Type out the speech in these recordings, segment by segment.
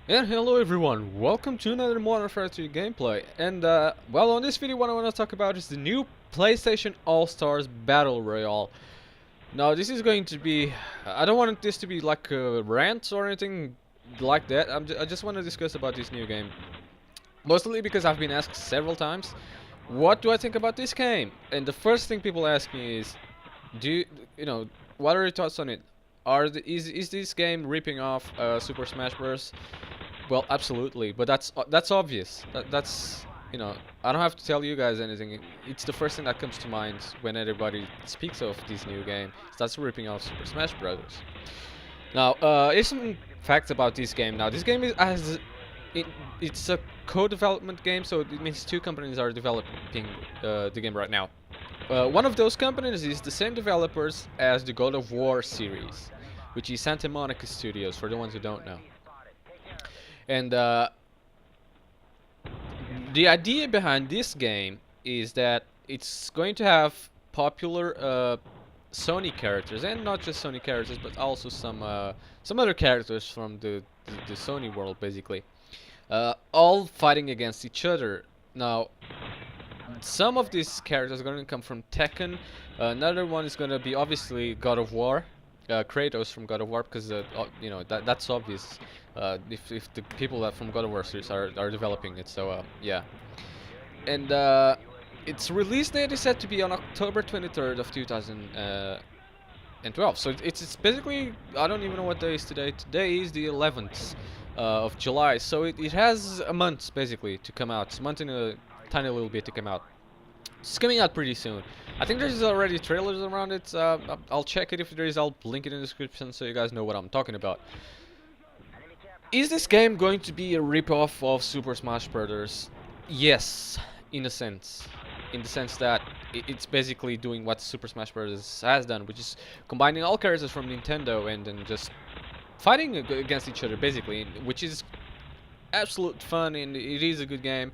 And hello everyone, welcome to another Modern Warfare 2 gameplay. And well, on this video what I want to talk about is the new PlayStation All-Stars Battle Royale. Now this is going to be, I don't want this to be like a rant or anything like that. I just want to discuss about this new game. Mostly because I've been asked several times, what do I think about this game? And the first thing people ask me is, do you know, what are your thoughts on it? Is this game ripping off Super Smash Bros? Well, absolutely, but that's obvious. That's I don't have to tell you guys anything. It's the first thing that comes to mind when everybody speaks of this new game. That's ripping off Super Smash Bros. Now, here's some facts about this game. Now, this game it's a co-development game, so it means two companies are developing the game right now. One of those companies is the same developers as the God of War series, which is Santa Monica Studios, for the ones who don't know. And the idea behind this game is that it's going to have popular Sony characters, and not just Sony characters, but also some other characters from the Sony world, basically, all fighting against each other. Now, some of these characters are going to come from Tekken. Another one is going to be obviously God of War, Kratos from God of War, because that's obvious. If the people that from God of War series are developing it, so yeah. And its release date is set to be on October 23rd of 2012. So it's basically, I don't even know what day is today. Today is the 11th of July. So it has a month basically to come out. It's a month and a tiny little bit to come out. It's coming out pretty soon. I think there's already trailers around it. I'll check it if there is. I'll link it in the description so you guys know what I'm talking about. Is this game going to be a ripoff of Super Smash Bros? Yes, in a sense. In the sense that it's basically doing what Super Smash Bros. Has done, which is combining all characters from Nintendo and then just fighting against each other, basically, which is absolute fun and it is a good game.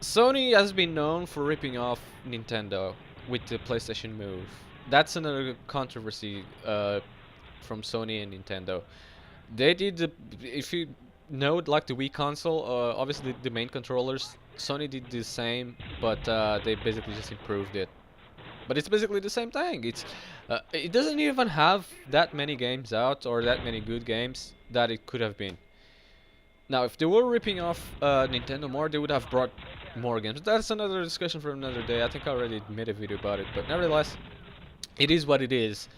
Sony has been known for ripping off Nintendo with the PlayStation Move. That's another controversy from Sony and Nintendo. They did if you know, like the Wii console, obviously the main controllers, Sony did the same, but they basically just improved it. But it's basically the same thing. It doesn't even have that many games out or that many good games that it could have been. Now, if they were ripping off Nintendo more, they would have brought more games. That's another discussion for another day. I think I already made a video about it, but nevertheless, it is what it is.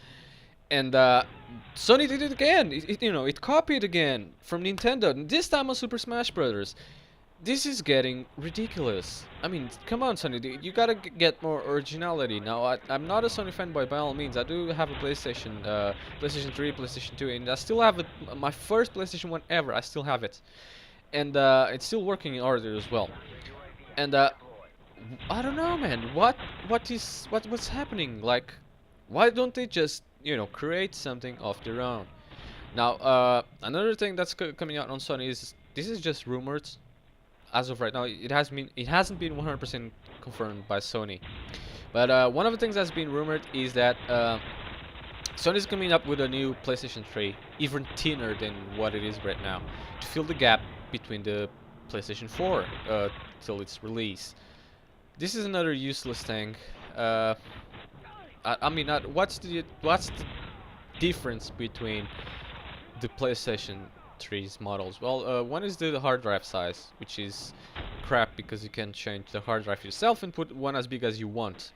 And Sony did it again. It copied again from Nintendo. This time on Super Smash Bros. This is getting ridiculous. I mean, come on, Sony. You gotta get more originality. Now, I'm not a Sony fanboy by all means. I do have a PlayStation, PlayStation 3, PlayStation 2, and I still have it. My first PlayStation 1 ever. I still have it, and it's still working in order as well. And I don't know, man. What's happening? Like, why don't they just create something of their own? Now, another thing that's coming out on Sony is this is just rumors. As of right now, it hasn't been 100% confirmed by Sony. But one of the things that's been rumored is that Sony's coming up with a new PlayStation 3, even thinner than what it is right now, to fill the gap between the PlayStation 4 till its release. This is another useless thing. I mean, what's the difference between the PlayStation 3's models? Well, one is the hard drive size, which is crap because you can change the hard drive yourself and put one as big as you want.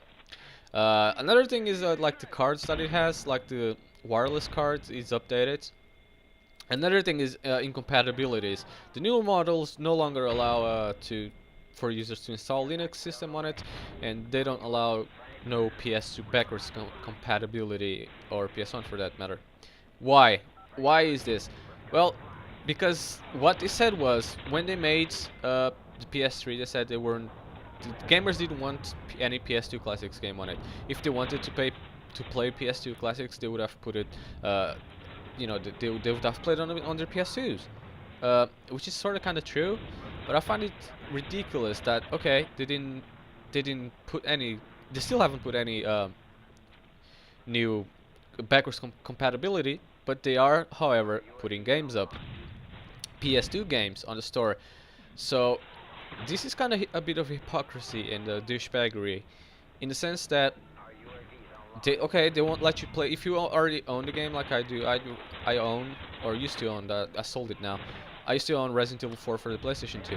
Another thing is like the cards that it has, like the wireless cards, is updated. Another thing is incompatibilities. The new models no longer allow for users to install Linux system on it, and they don't allow no PS2 backwards compatibility, or PS1 for that matter. Why? Why is this? Well, because what they said was when they made the PS3, they said the gamers didn't want any PS2 Classics game on it. If they wanted to play PS2 Classics, they would have put it, they would have played on their PS2s, which is sort of kind of true. But I find it ridiculous that they didn't put any. They still haven't put any new backwards compatibility, but they are, however, putting games up, PS2 games on the store. So this is kind of a bit of hypocrisy and douchebaggery, in the sense that they won't let you play if you already own the game like I do. I own, or used to own, that I sold it now. I used to own Resident Evil 4 for the PlayStation 2,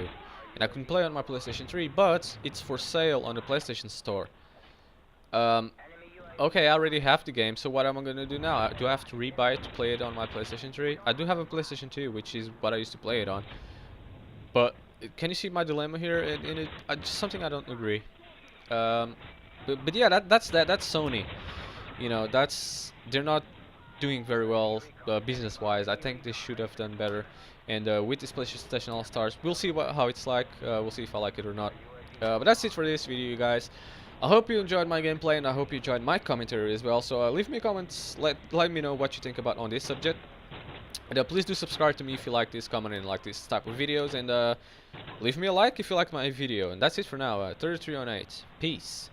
and I couldn't play on my PlayStation 3, but it's for sale on the PlayStation Store. Um, okay, I already have the game, so what am I gonna do now? Do I have to rebuy it to play it on my PlayStation 3? I do have a PlayStation 2, which is what I used to play it on. But can you see my dilemma here? And just something I don't agree. Um, but yeah, that's Sony. You know, they're not doing very well business-wise. I think they should have done better. And with this PlayStation All Stars, we'll see how it's like. We'll see if I like it or not. But that's it for this video, you guys. I hope you enjoyed my gameplay, and I hope you enjoyed my commentary as well. So leave me comments. Let me know what you think about on this subject. And please do subscribe to me if you like this, comment and like this type of videos, and leave me a like if you like my video. And that's it for now. 33 on 8. Peace.